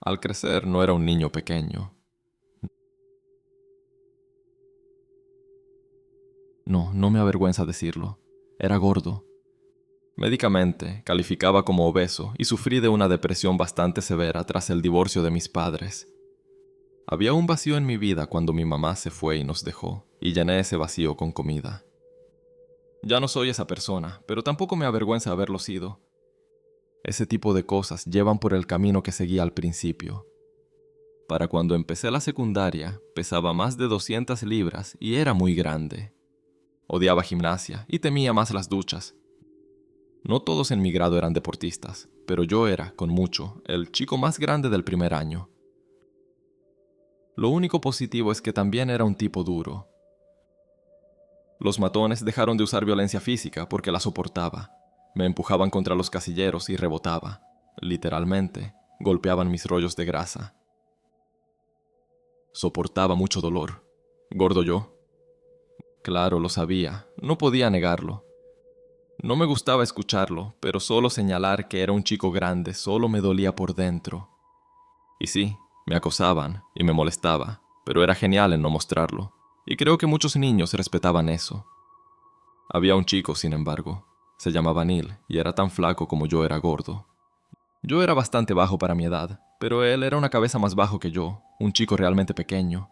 Al crecer no era un niño pequeño. No, no me avergüenza decirlo. Era gordo. Médicamente, calificaba como obeso y sufrí de una depresión bastante severa tras el divorcio de mis padres. Había un vacío en mi vida cuando mi mamá se fue y nos dejó, y llené ese vacío con comida. Ya no soy esa persona, pero tampoco me avergüenza haberlo sido. Ese tipo de cosas llevan por el camino que seguí al principio. Para cuando empecé la secundaria, pesaba más de 200 libras y era muy grande. Odiaba gimnasia y temía más las duchas. No todos en mi grado eran deportistas, pero yo era, con mucho, el chico más grande del primer año. Lo único positivo es que también era un tipo duro. Los matones dejaron de usar violencia física porque la soportaba. Me empujaban contra los casilleros y rebotaba. Literalmente, golpeaban mis rollos de grasa. Soportaba mucho dolor. ¿Gordo yo? Claro, lo sabía. No podía negarlo. No me gustaba escucharlo, pero solo señalar que era un chico grande solo me dolía por dentro. Y sí, me acosaban y me molestaba, pero era genial en no mostrarlo. Y creo que muchos niños respetaban eso. Había un chico, sin embargo. Se llamaba Neil y era tan flaco como yo era gordo. Yo era bastante bajo para mi edad, pero él era una cabeza más bajo que yo, un chico realmente pequeño.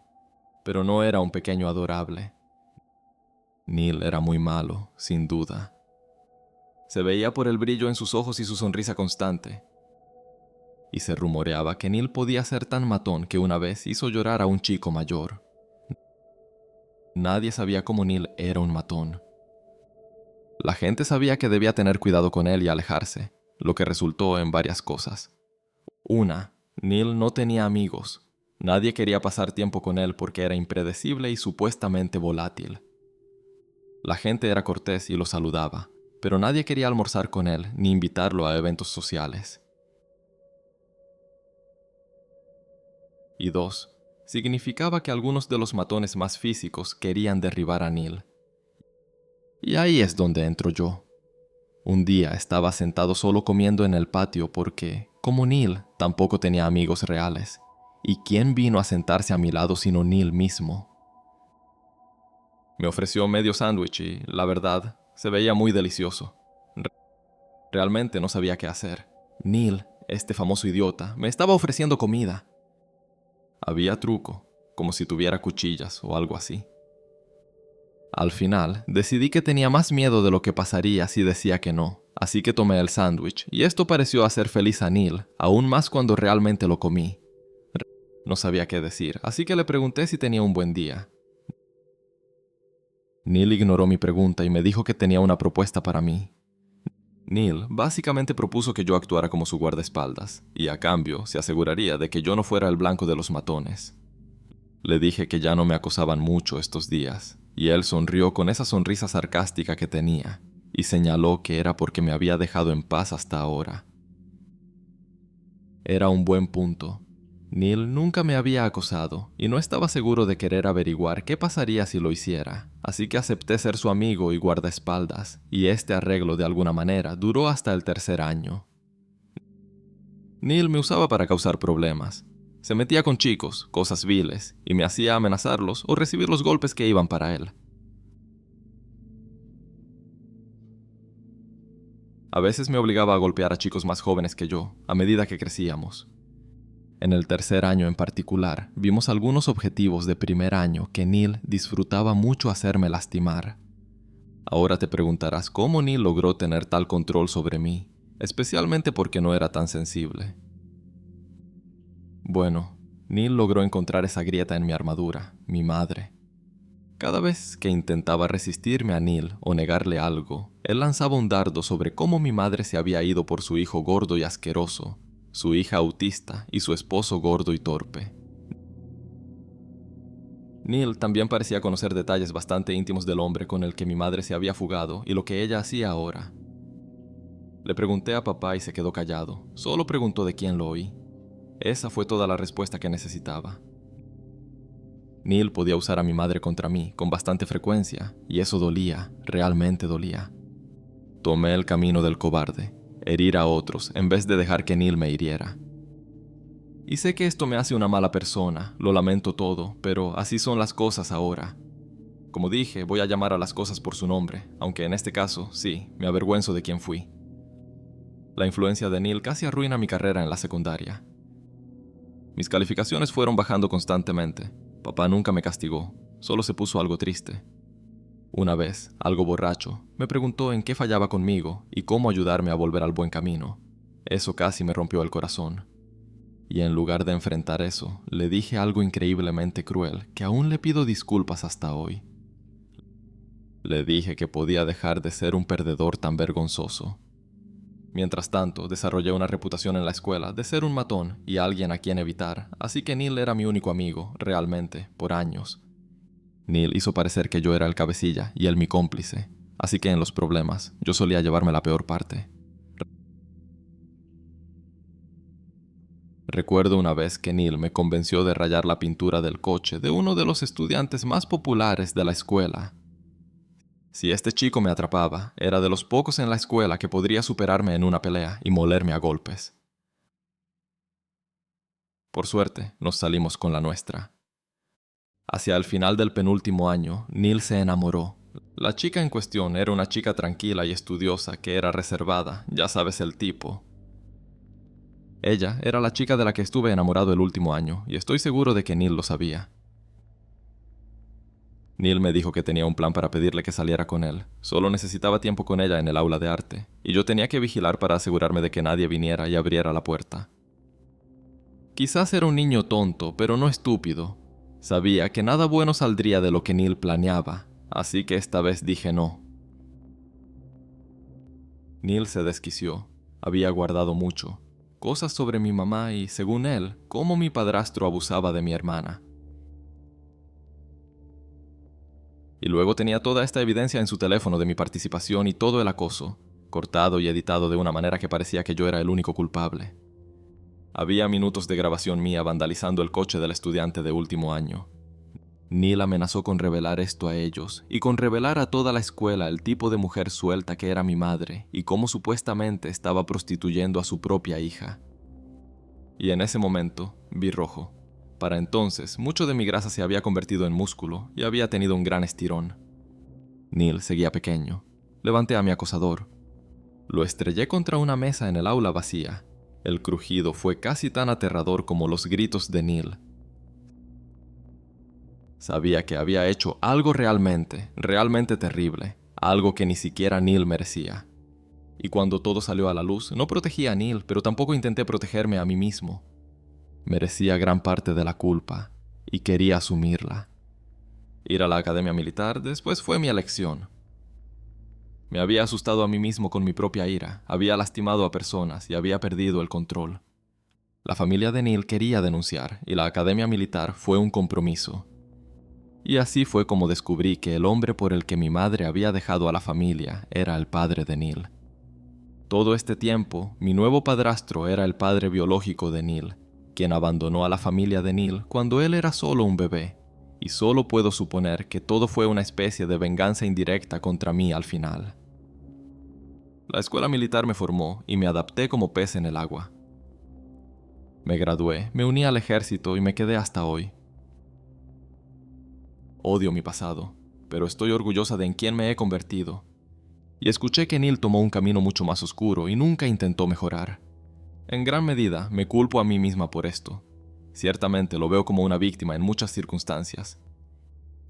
Pero no era un pequeño adorable. Neil era muy malo, sin duda. Se veía por el brillo en sus ojos y su sonrisa constante. Y se rumoreaba que Neil podía ser tan matón que una vez hizo llorar a un chico mayor. Nadie sabía cómo Neil era un matón. La gente sabía que debía tener cuidado con él y alejarse, lo que resultó en varias cosas. Una, Neil no tenía amigos. Nadie quería pasar tiempo con él porque era impredecible y supuestamente volátil. La gente era cortés y lo saludaba, pero nadie quería almorzar con él ni invitarlo a eventos sociales. Y dos, significaba que algunos de los matones más físicos querían derribar a Neil. Y ahí es donde entro yo. Un día estaba sentado solo comiendo en el patio porque, como Neil, tampoco tenía amigos reales. ¿Y quién vino a sentarse a mi lado sino Neil mismo? Me ofreció medio sándwich y, la verdad, se veía muy delicioso. Realmente no sabía qué hacer. Neil, este famoso idiota, me estaba ofreciendo comida. Había truco, como si tuviera cuchillas o algo así. Al final, decidí que tenía más miedo de lo que pasaría si decía que no, así que tomé el sándwich, y esto pareció hacer feliz a Neil, aún más cuando realmente lo comí. No sabía qué decir, así que le pregunté si tenía un buen día. Neil ignoró mi pregunta y me dijo que tenía una propuesta para mí. Neil básicamente propuso que yo actuara como su guardaespaldas, y a cambio se aseguraría de que yo no fuera el blanco de los matones. Le dije que ya no me acosaban mucho estos días, y él sonrió con esa sonrisa sarcástica que tenía, y señaló que era porque me había dejado en paz hasta ahora. Era un buen punto. Neil nunca me había acosado, y no estaba seguro de querer averiguar qué pasaría si lo hiciera, así que acepté ser su amigo y guardaespaldas, y este arreglo de alguna manera duró hasta el tercer año. Neil me usaba para causar problemas. Se metía con chicos, cosas viles, y me hacía amenazarlos o recibir los golpes que iban para él. A veces me obligaba a golpear a chicos más jóvenes que yo, a medida que crecíamos. En el tercer año en particular, vimos algunos objetivos de primer año que Neil disfrutaba mucho hacerme lastimar. Ahora te preguntarás cómo Neil logró tener tal control sobre mí, especialmente porque no era tan sensible. Bueno, Neil logró encontrar esa grieta en mi armadura, mi madre. Cada vez que intentaba resistirme a Neil o negarle algo, él lanzaba un dardo sobre cómo mi madre se había ido por su hijo gordo y asqueroso, su hija autista y su esposo gordo y torpe. Neil también parecía conocer detalles bastante íntimos del hombre con el que mi madre se había fugado y lo que ella hacía ahora. Le pregunté a papá y se quedó callado, solo preguntó de quién lo oí. Esa fue toda la respuesta que necesitaba. Neil podía usar a mi madre contra mí con bastante frecuencia, y eso dolía, realmente dolía. Tomé el camino del cobarde, herir a otros en vez de dejar que Neil me hiriera. Y sé que esto me hace una mala persona, lo lamento todo, pero así son las cosas ahora. Como dije, voy a llamar a las cosas por su nombre, aunque en este caso, sí, me avergüenzo de quién fui. La influencia de Neil casi arruina mi carrera en la secundaria. Mis calificaciones fueron bajando constantemente. Papá nunca me castigó, solo se puso algo triste. Una vez, algo borracho, me preguntó en qué fallaba conmigo y cómo ayudarme a volver al buen camino. Eso casi me rompió el corazón. Y en lugar de enfrentar eso, le dije algo increíblemente cruel que aún le pido disculpas hasta hoy. Le dije que podía dejar de ser un perdedor tan vergonzoso. Mientras tanto, desarrollé una reputación en la escuela de ser un matón y alguien a quien evitar, así que Neil era mi único amigo, realmente, por años. Neil hizo parecer que yo era el cabecilla y él mi cómplice, así que en los problemas yo solía llevarme la peor parte. Recuerdo una vez que Neil me convenció de rayar la pintura del coche de uno de los estudiantes más populares de la escuela. Si este chico me atrapaba, era de los pocos en la escuela que podría superarme en una pelea y molerme a golpes. Por suerte, nos salimos con la nuestra. Hacia el final del penúltimo año, Neil se enamoró. La chica en cuestión era una chica tranquila y estudiosa que era reservada, ya sabes el tipo. Ella era la chica de la que estuve enamorado el último año, y estoy seguro de que Neil lo sabía. Neil me dijo que tenía un plan para pedirle que saliera con él. Solo necesitaba tiempo con ella en el aula de arte, y yo tenía que vigilar para asegurarme de que nadie viniera y abriera la puerta. Quizás era un niño tonto, pero no estúpido. Sabía que nada bueno saldría de lo que Neil planeaba, así que esta vez dije no. Neil se desquició. Había guardado mucho. Cosas sobre mi mamá y, según él, cómo mi padrastro abusaba de mi hermana. Y luego tenía toda esta evidencia en su teléfono de mi participación y todo el acoso, cortado y editado de una manera que parecía que yo era el único culpable. Había minutos de grabación mía vandalizando el coche del estudiante de último año. Neil amenazó con revelar esto a ellos y con revelar a toda la escuela el tipo de mujer suelta que era mi madre y cómo supuestamente estaba prostituyendo a su propia hija. Y en ese momento vi rojo. Para entonces, mucho de mi grasa se había convertido en músculo y había tenido un gran estirón. Neil seguía pequeño. Levanté a mi acosador. Lo estrellé contra una mesa en el aula vacía. El crujido fue casi tan aterrador como los gritos de Neil. Sabía que había hecho algo realmente terrible, algo que ni siquiera Neil merecía. Y cuando todo salió a la luz, no protegí a Neil, pero tampoco intenté protegerme a mí mismo. Merecía gran parte de la culpa, y quería asumirla. Ir a la academia militar después fue mi elección. Me había asustado a mí mismo con mi propia ira, había lastimado a personas y había perdido el control. La familia de Neil quería denunciar, y la academia militar fue un compromiso. Y así fue como descubrí que el hombre por el que mi madre había dejado a la familia era el padre de Neil. Todo este tiempo, mi nuevo padrastro era el padre biológico de Neil, quien abandonó a la familia de Neil cuando él era solo un bebé, y solo puedo suponer que todo fue una especie de venganza indirecta contra mí al final. La escuela militar me formó y me adapté como pez en el agua. Me gradué, me uní al ejército y me quedé hasta hoy. Odio mi pasado, pero estoy orgullosa de en quién me he convertido. Y escuché que Neil tomó un camino mucho más oscuro y nunca intentó mejorar. En gran medida, me culpo a mí misma por esto. Ciertamente lo veo como una víctima en muchas circunstancias.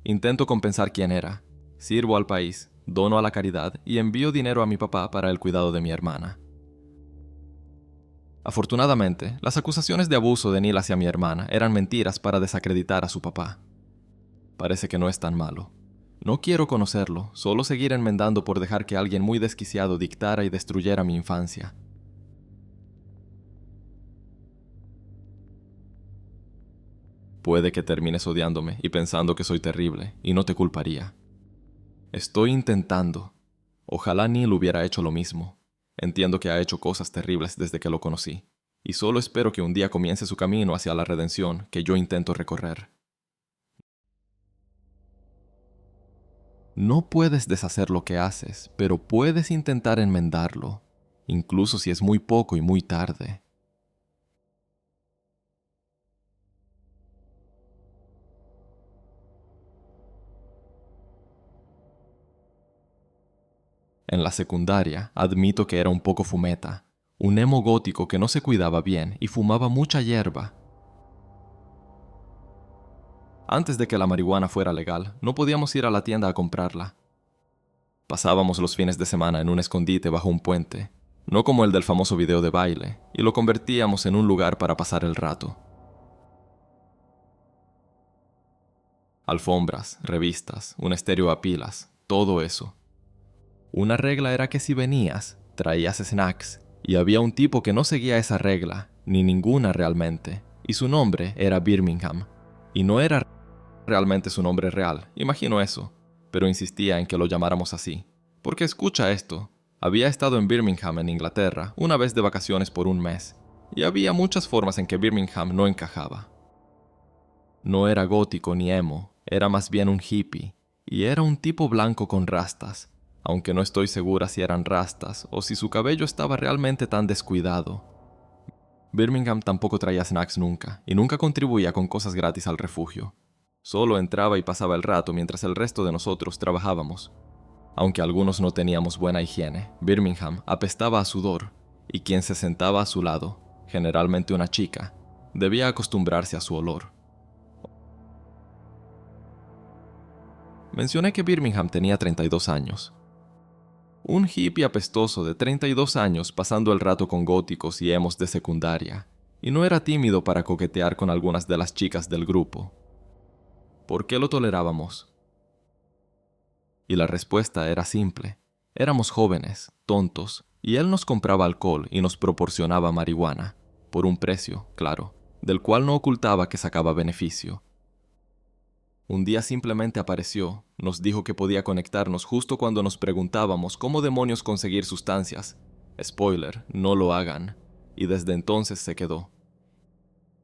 Intento compensar quién era. Sirvo al país, dono a la caridad y envío dinero a mi papá para el cuidado de mi hermana. Afortunadamente, las acusaciones de abuso de Neil hacia mi hermana eran mentiras para desacreditar a su papá. Parece que no es tan malo. No quiero conocerlo, solo seguir enmendando por dejar que alguien muy desquiciado dictara y destruyera mi infancia. Puede que termines odiándome y pensando que soy terrible, y no te culparía. Estoy intentando. Ojalá Neil hubiera hecho lo mismo. Entiendo que ha hecho cosas terribles desde que lo conocí, y solo espero que un día comience su camino hacia la redención que yo intento recorrer. No puedes deshacer lo que haces, pero puedes intentar enmendarlo, incluso si es muy poco y muy tarde. En la secundaria, admito que era un poco fumeta, un emo gótico que no se cuidaba bien y fumaba mucha hierba. Antes de que la marihuana fuera legal, no podíamos ir a la tienda a comprarla. Pasábamos los fines de semana en un escondite bajo un puente, no como el del famoso video de baile, y lo convertíamos en un lugar para pasar el rato. Alfombras, revistas, un estéreo a pilas, todo eso. Una regla era que si venías, traías snacks, y había un tipo que no seguía esa regla, ni ninguna realmente, y su nombre era Birmingham, y no era realmente su nombre real, imagino eso, pero insistía en que lo llamáramos así. Porque escucha esto, había estado en Birmingham, en Inglaterra, una vez de vacaciones por un mes, y había muchas formas en que Birmingham no encajaba. No era gótico ni emo, era más bien un hippie, y era un tipo blanco con rastas, aunque no estoy segura si eran rastas o si su cabello estaba realmente tan descuidado. Birmingham tampoco traía snacks nunca, y nunca contribuía con cosas gratis al refugio. Solo entraba y pasaba el rato mientras el resto de nosotros trabajábamos. Aunque algunos no teníamos buena higiene, Birmingham apestaba a sudor, y quien se sentaba a su lado, generalmente una chica, debía acostumbrarse a su olor. Mencioné que Birmingham tenía 32 años. Un hippie apestoso de 32 años pasando el rato con góticos y emos de secundaria, y no era tímido para coquetear con algunas de las chicas del grupo. ¿Por qué lo tolerábamos? Y la respuesta era simple. Éramos jóvenes, tontos, y él nos compraba alcohol y nos proporcionaba marihuana, por un precio, claro, del cual no ocultaba que sacaba beneficio. Un día simplemente apareció, nos dijo que podía conectarnos justo cuando nos preguntábamos cómo demonios conseguir sustancias. Spoiler, no lo hagan. Y desde entonces se quedó.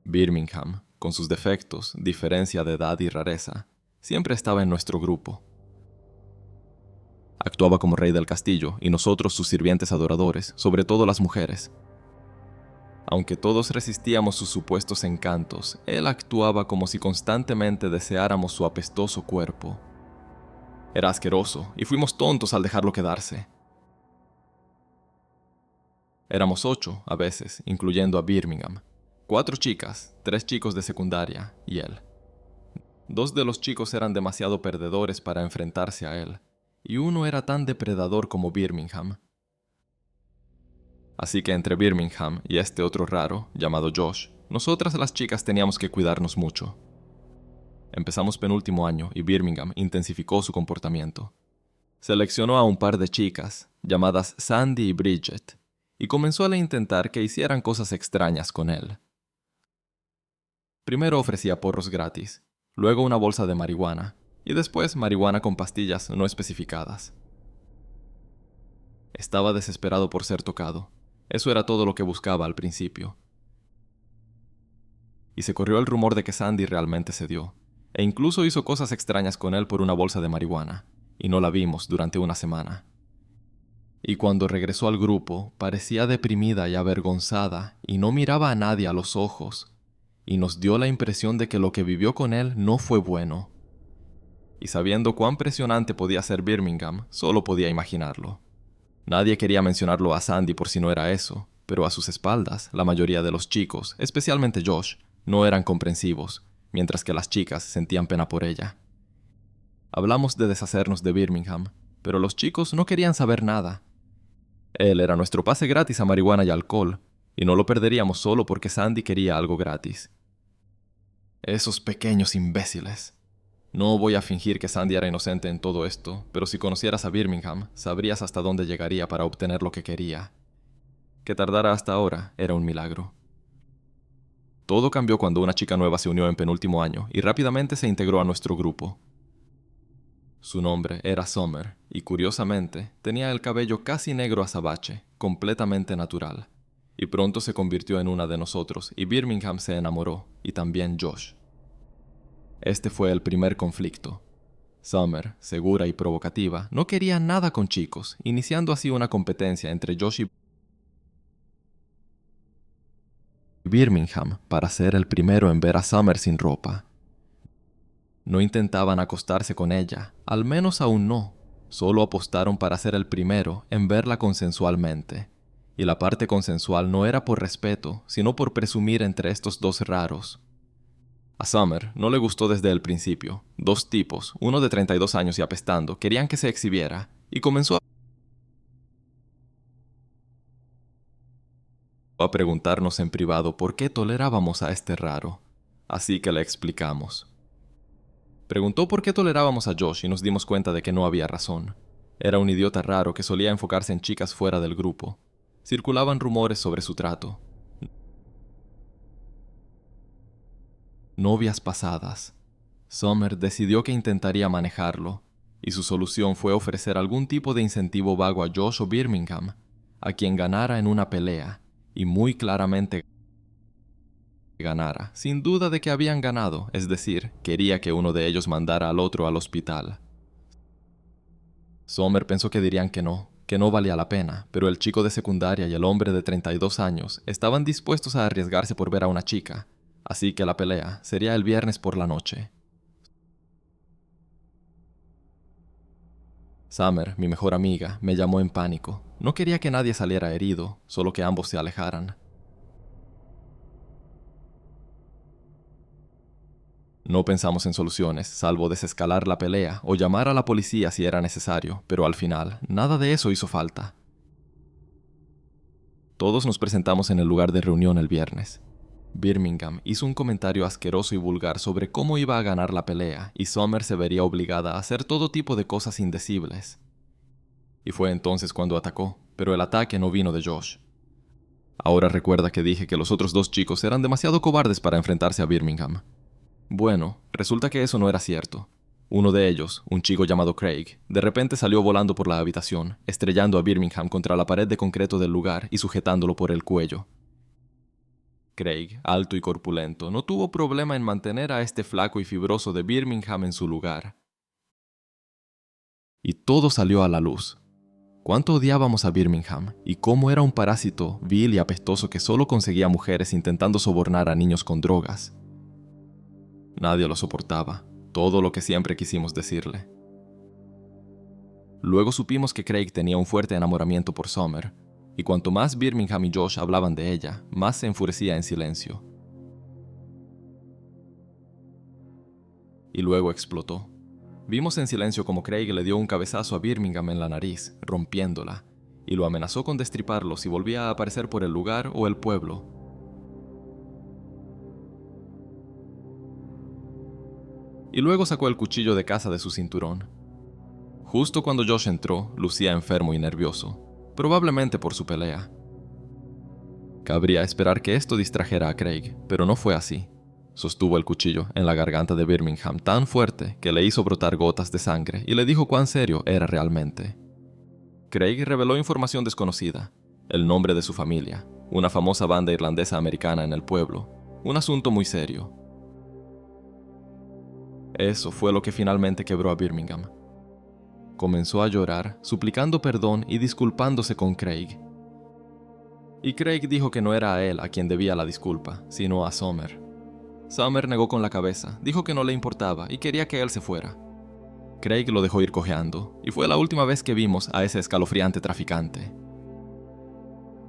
Birmingham, con sus defectos, diferencia de edad y rareza, siempre estaba en nuestro grupo. Actuaba como rey del castillo y nosotros sus sirvientes adoradores, sobre todo las mujeres. Aunque todos resistíamos sus supuestos encantos, él actuaba como si constantemente deseáramos su apestoso cuerpo. Era asqueroso y fuimos tontos al dejarlo quedarse. Éramos 8, a veces, incluyendo a Birmingham. 4 chicas, 3 chicos de secundaria y él. 2 de los chicos eran demasiado perdedores para enfrentarse a él, y uno era tan depredador como Birmingham. Así que entre Birmingham y este otro raro, llamado Josh, nosotras las chicas teníamos que cuidarnos mucho. Empezamos penúltimo año y Birmingham intensificó su comportamiento. Seleccionó a un par de chicas, llamadas Sandy y Bridget, y comenzó a intentar que hicieran cosas extrañas con él. Primero ofrecía porros gratis, luego una bolsa de marihuana, y después marihuana con pastillas no especificadas. Estaba desesperado por ser tocado. Eso era todo lo que buscaba al principio. Y se corrió el rumor de que Sandy realmente cedió, e incluso hizo cosas extrañas con él por una bolsa de marihuana, y no la vimos durante una semana. Y cuando regresó al grupo, parecía deprimida y avergonzada, y no miraba a nadie a los ojos, y nos dio la impresión de que lo que vivió con él no fue bueno. Y sabiendo cuán presionante podía ser Birmingham, solo podía imaginarlo. Nadie quería mencionarlo a Sandy por si no era eso, pero a sus espaldas, la mayoría de los chicos, especialmente Josh, no eran comprensivos, mientras que las chicas sentían pena por ella. Hablamos de deshacernos de Birmingham, pero los chicos no querían saber nada. Él era nuestro pase gratis a marihuana y alcohol, y no lo perderíamos solo porque Sandy quería algo gratis. Esos pequeños imbéciles. No voy a fingir que Sandy era inocente en todo esto, pero si conocieras a Birmingham, sabrías hasta dónde llegaría para obtener lo que quería. Que tardara hasta ahora era un milagro. Todo cambió cuando una chica nueva se unió en penúltimo año y rápidamente se integró a nuestro grupo. Su nombre era Summer, y curiosamente, tenía el cabello casi negro azabache, completamente natural. Y pronto se convirtió en una de nosotros, y Birmingham se enamoró, y también Josh. Este fue el primer conflicto. Summer, segura y provocativa, no quería nada con chicos, iniciando así una competencia entre Josh y Birmingham para ser el primero en ver a Summer sin ropa. No intentaban acostarse con ella, al menos aún no, Solo apostaron para ser el primero en verla consensualmente. Y la parte consensual no era por respeto, sino por presumir entre estos dos raros. A Summer no le gustó desde el principio. Dos tipos, uno de 32 años y apestando, querían que se exhibiera, y comenzó a preguntarnos en privado por qué tolerábamos a este raro. Así que le explicamos. Preguntó por qué tolerábamos a Josh y nos dimos cuenta de que no había razón. Era un idiota raro que solía enfocarse en chicas fuera del grupo. Circulaban rumores sobre su trato. Novias pasadas. Summer decidió que intentaría manejarlo, y su solución fue ofrecer algún tipo de incentivo vago a Josh o Birmingham, a quien ganara en una pelea, y muy claramente ganara, sin duda de que habían ganado, es decir, quería que uno de ellos mandara al otro al hospital. Summer pensó que dirían que no valía la pena, pero el chico de secundaria y el hombre de 32 años estaban dispuestos a arriesgarse por ver a una chica, así que la pelea sería el viernes por la noche. Summer, mi mejor amiga, me llamó en pánico. No quería que nadie saliera herido, solo que ambos se alejaran. No pensamos en soluciones, salvo desescalar la pelea o llamar a la policía si era necesario, pero al final, nada de eso hizo falta. Todos nos presentamos en el lugar de reunión el viernes. Birmingham hizo un comentario asqueroso y vulgar sobre cómo iba a ganar la pelea, y Summer se vería obligada a hacer todo tipo de cosas indecibles. Y fue entonces cuando atacó, pero el ataque no vino de Josh. Ahora recuerda que dije que los otros dos chicos eran demasiado cobardes para enfrentarse a Birmingham. Bueno, resulta que eso no era cierto. Uno de ellos, un chico llamado Craig, de repente salió volando por la habitación, estrellando a Birmingham contra la pared de concreto del lugar y sujetándolo por el cuello. Craig, alto y corpulento, no tuvo problema en mantener a este flaco y fibroso de Birmingham en su lugar. Y todo salió a la luz. Cuánto odiábamos a Birmingham y cómo era un parásito vil y apestoso que solo conseguía mujeres intentando sobornar a niños con drogas. Nadie lo soportaba, todo lo que siempre quisimos decirle. Luego supimos que Craig tenía un fuerte enamoramiento por Summer, y cuanto más Birmingham y Josh hablaban de ella, más se enfurecía en silencio. Y luego explotó. Vimos en silencio como Craig le dio un cabezazo a Birmingham en la nariz, rompiéndola, y lo amenazó con destriparlo si volvía a aparecer por el lugar o el pueblo. Y luego sacó el cuchillo de caza de su cinturón. Justo cuando Josh entró, lucía enfermo y nervioso, probablemente por su pelea. Cabría esperar que esto distrajera a Craig, pero no fue así. Sostuvo el cuchillo en la garganta de Birmingham tan fuerte que le hizo brotar gotas de sangre y le dijo cuán serio era realmente. Craig reveló información desconocida, el nombre de su familia, una famosa banda irlandesa americana en el pueblo, un asunto muy serio. Eso fue lo que finalmente quebró a Birmingham. Comenzó a llorar, suplicando perdón y disculpándose con Craig. Y Craig dijo que no era a él a quien debía la disculpa, sino a Summer. Summer negó con la cabeza, dijo que no le importaba y quería que él se fuera. Craig lo dejó ir cojeando, y fue la última vez que vimos a ese escalofriante traficante.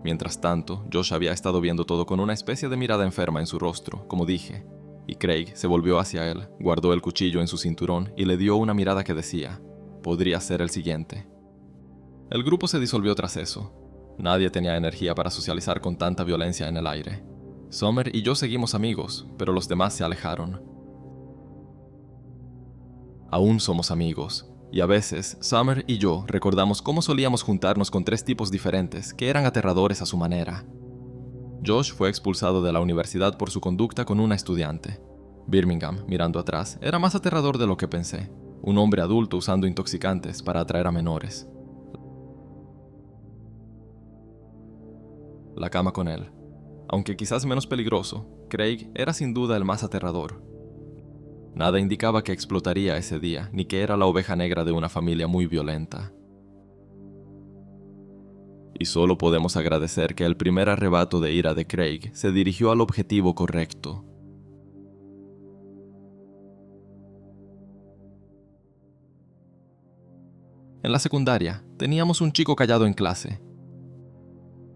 Mientras tanto, Josh había estado viendo todo con una especie de mirada enferma en su rostro, como dije, y Craig se volvió hacia él, guardó el cuchillo en su cinturón y le dio una mirada que decía, podría ser el siguiente. El grupo se disolvió tras eso. Nadie tenía energía para socializar con tanta violencia en el aire. Summer y yo seguimos amigos, pero los demás se alejaron. Aún somos amigos, y a veces Summer y yo recordamos cómo solíamos juntarnos con tres tipos diferentes que eran aterradores a su manera. Josh fue expulsado de la universidad por su conducta con una estudiante. Birmingham, mirando atrás, era más aterrador de lo que pensé. Un hombre adulto usando intoxicantes para atraer a menores. La cama con él. Aunque quizás menos peligroso, Craig era sin duda el más aterrador. Nada indicaba que explotaría ese día, ni que era la oveja negra de una familia muy violenta. Y solo podemos agradecer que el primer arrebato de ira de Craig se dirigió al objetivo correcto. En la secundaria, teníamos un chico callado en clase.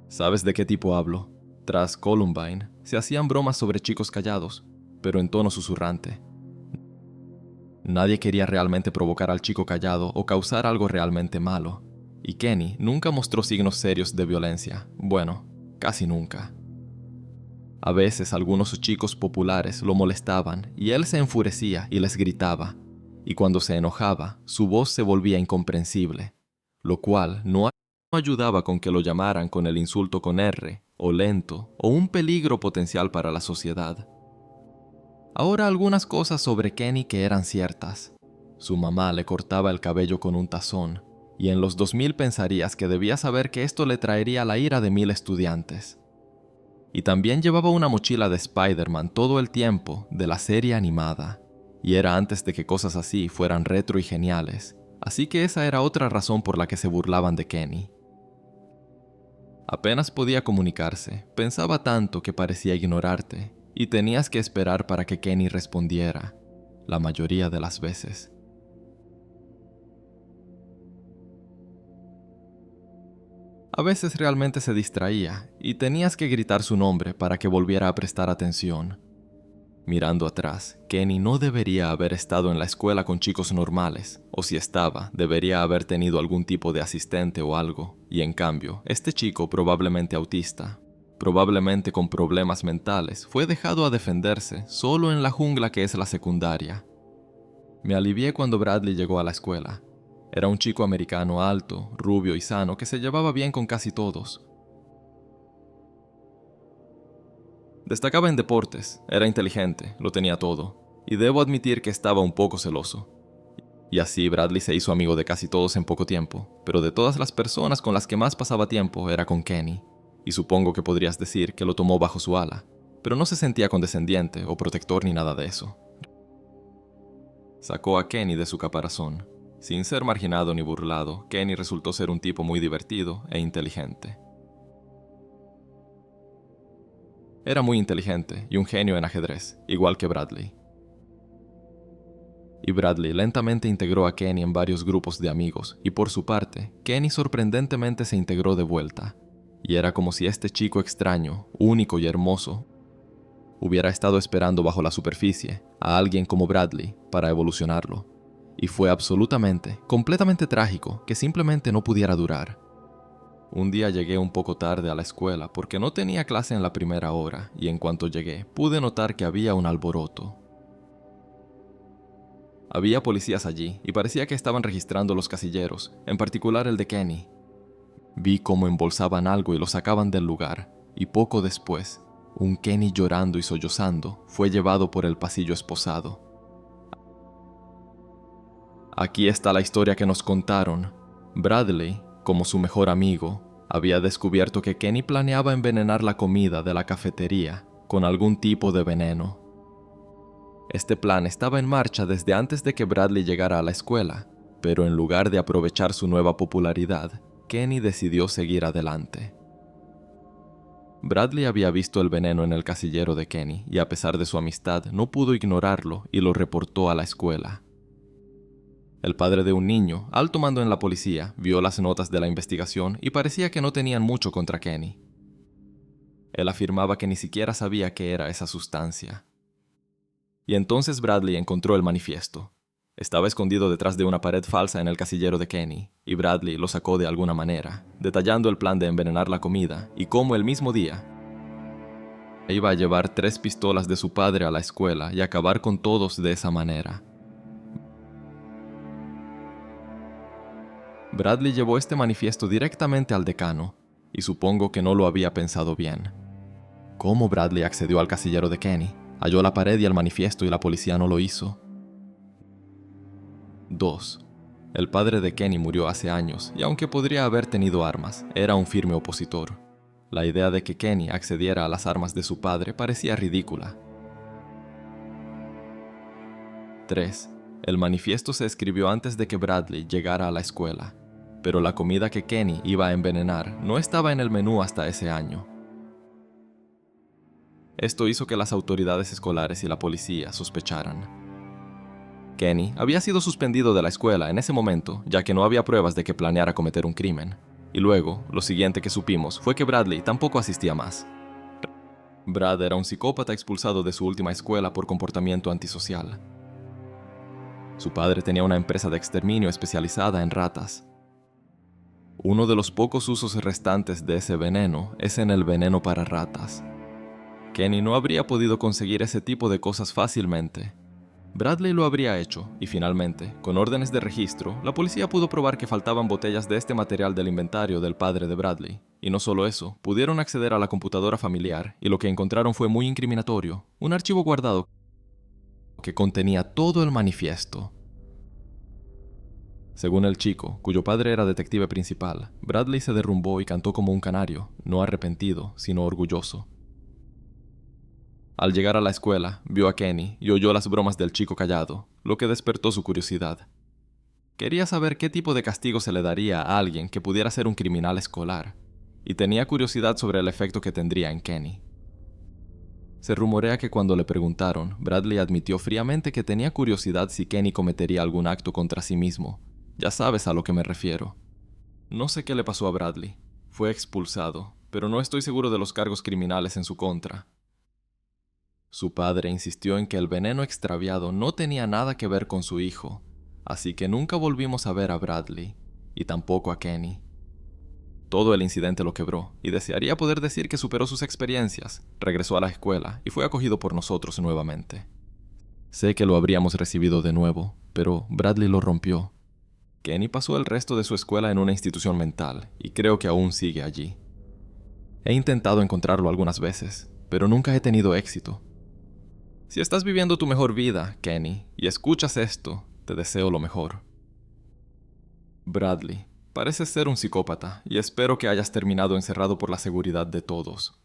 ¿Sabes de qué tipo hablo? Tras Columbine, se hacían bromas sobre chicos callados, pero en tono susurrante. Nadie quería realmente provocar al chico callado o causar algo realmente malo, y Kenny nunca mostró signos serios de violencia. Bueno, casi nunca. A veces algunos chicos populares lo molestaban y él se enfurecía y les gritaba, y cuando se enojaba, su voz se volvía incomprensible, lo cual no ayudaba con que lo llamaran con el insulto con R, o lento, o un peligro potencial para la sociedad. Ahora algunas cosas sobre Kenny que eran ciertas. Su mamá le cortaba el cabello con un tazón, y en los 2000 pensarías que debía saber que esto le traería la ira de 1000 estudiantes. Y también llevaba una mochila de Spider-Man todo el tiempo de la serie animada, y era antes de que cosas así fueran retro y geniales, así que esa era otra razón por la que se burlaban de Kenny. Apenas podía comunicarse, pensaba tanto que parecía ignorarte, y tenías que esperar para que Kenny respondiera, la mayoría de las veces. A veces realmente se distraía, y tenías que gritar su nombre para que volviera a prestar atención. Mirando atrás, Kenny no debería haber estado en la escuela con chicos normales, o si estaba, debería haber tenido algún tipo de asistente o algo, y en cambio, este chico probablemente autista, probablemente con problemas mentales, fue dejado a defenderse solo en la jungla que es la secundaria. Me alivié cuando Bradley llegó a la escuela. Era un chico americano alto, rubio y sano que se llevaba bien con casi todos. Destacaba en deportes, era inteligente, lo tenía todo, y debo admitir que estaba un poco celoso. Y así Bradley se hizo amigo de casi todos en poco tiempo, pero de todas las personas con las que más pasaba tiempo era con Kenny, y supongo que podrías decir que lo tomó bajo su ala, pero no se sentía condescendiente o protector ni nada de eso. Sacó a Kenny de su caparazón. Sin ser marginado ni burlado, Kenny resultó ser un tipo muy divertido e inteligente. Era muy inteligente y un genio en ajedrez, igual que Bradley. Y Bradley lentamente integró a Kenny en varios grupos de amigos, y por su parte, Kenny sorprendentemente se integró de vuelta. Y era como si este chico extraño, único y hermoso, hubiera estado esperando bajo la superficie a alguien como Bradley para evolucionarlo. Y fue absolutamente, completamente trágico que simplemente no pudiera durar. Un día llegué un poco tarde a la escuela porque no tenía clase en la primera hora, y en cuanto llegué, pude notar que había un alboroto. Había policías allí, y parecía que estaban registrando los casilleros, en particular el de Kenny. Vi cómo embolsaban algo y lo sacaban del lugar, y poco después, un Kenny llorando y sollozando fue llevado por el pasillo esposado. Aquí está la historia que nos contaron. Bradley, como su mejor amigo, había descubierto que Kenny planeaba envenenar la comida de la cafetería con algún tipo de veneno. Este plan estaba en marcha desde antes de que Bradley llegara a la escuela, pero en lugar de aprovechar su nueva popularidad, Kenny decidió seguir adelante. Bradley había visto el veneno en el casillero de Kenny y a pesar de su amistad no pudo ignorarlo y lo reportó a la escuela. El padre de un niño, alto mando en la policía, vio las notas de la investigación y parecía que no tenían mucho contra Kenny. Él afirmaba que ni siquiera sabía qué era esa sustancia. Y entonces Bradley encontró el manifiesto. Estaba escondido detrás de una pared falsa en el casillero de Kenny, y Bradley lo sacó de alguna manera, detallando el plan de envenenar la comida y cómo el mismo día iba a llevar 3 pistolas de su padre a la escuela y acabar con todos de esa manera. Bradley llevó este manifiesto directamente al decano, y supongo que no lo había pensado bien. ¿Cómo Bradley accedió al casillero de Kenny? Halló la pared y el manifiesto y la policía no lo hizo. 2. El padre de Kenny murió hace años, y aunque podría haber tenido armas, era un firme opositor. La idea de que Kenny accediera a las armas de su padre parecía ridícula. 3. El manifiesto se escribió antes de que Bradley llegara a la escuela, pero la comida que Kenny iba a envenenar no estaba en el menú hasta ese año. Esto hizo que las autoridades escolares y la policía sospecharan. Kenny había sido suspendido de la escuela en ese momento, ya que no había pruebas de que planeara cometer un crimen. Y luego, lo siguiente que supimos fue que Bradley tampoco asistía más. Brad era un psicópata expulsado de su última escuela por comportamiento antisocial. Su padre tenía una empresa de exterminio especializada en ratas. Uno de los pocos usos restantes de ese veneno es en el veneno para ratas. Kenny no habría podido conseguir ese tipo de cosas fácilmente. Bradley lo habría hecho, y finalmente, con órdenes de registro, la policía pudo probar que faltaban botellas de este material del inventario del padre de Bradley. Y no solo eso, pudieron acceder a la computadora familiar, y lo que encontraron fue muy incriminatorio: un archivo guardado que contenía todo el manifiesto. Según el chico, cuyo padre era detective principal, Bradley se derrumbó y cantó como un canario, no arrepentido, sino orgulloso. Al llegar a la escuela, vio a Kenny y oyó las bromas del chico callado, lo que despertó su curiosidad. Quería saber qué tipo de castigo se le daría a alguien que pudiera ser un criminal escolar, y tenía curiosidad sobre el efecto que tendría en Kenny. Se rumorea que cuando le preguntaron, Bradley admitió fríamente que tenía curiosidad si Kenny cometería algún acto contra sí mismo. Ya sabes a lo que me refiero. No sé qué le pasó a Bradley. Fue expulsado, pero no estoy seguro de los cargos criminales en su contra. Su padre insistió en que el veneno extraviado no tenía nada que ver con su hijo, así que nunca volvimos a ver a Bradley, y tampoco a Kenny. Todo el incidente lo quebró, y desearía poder decir que superó sus experiencias, regresó a la escuela y fue acogido por nosotros nuevamente. Sé que lo habríamos recibido de nuevo, pero Bradley lo rompió. Kenny pasó el resto de su escuela en una institución mental, y creo que aún sigue allí. He intentado encontrarlo algunas veces, pero nunca he tenido éxito. Si estás viviendo tu mejor vida, Kenny, y escuchas esto, te deseo lo mejor. Bradley, pareces ser un psicópata, y espero que hayas terminado encerrado por la seguridad de todos.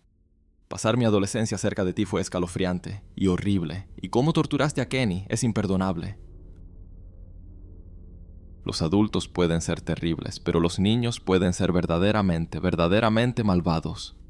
Pasar mi adolescencia cerca de ti fue escalofriante y horrible, y cómo torturaste a Kenny es imperdonable. Los adultos pueden ser terribles, pero los niños pueden ser verdaderamente malvados.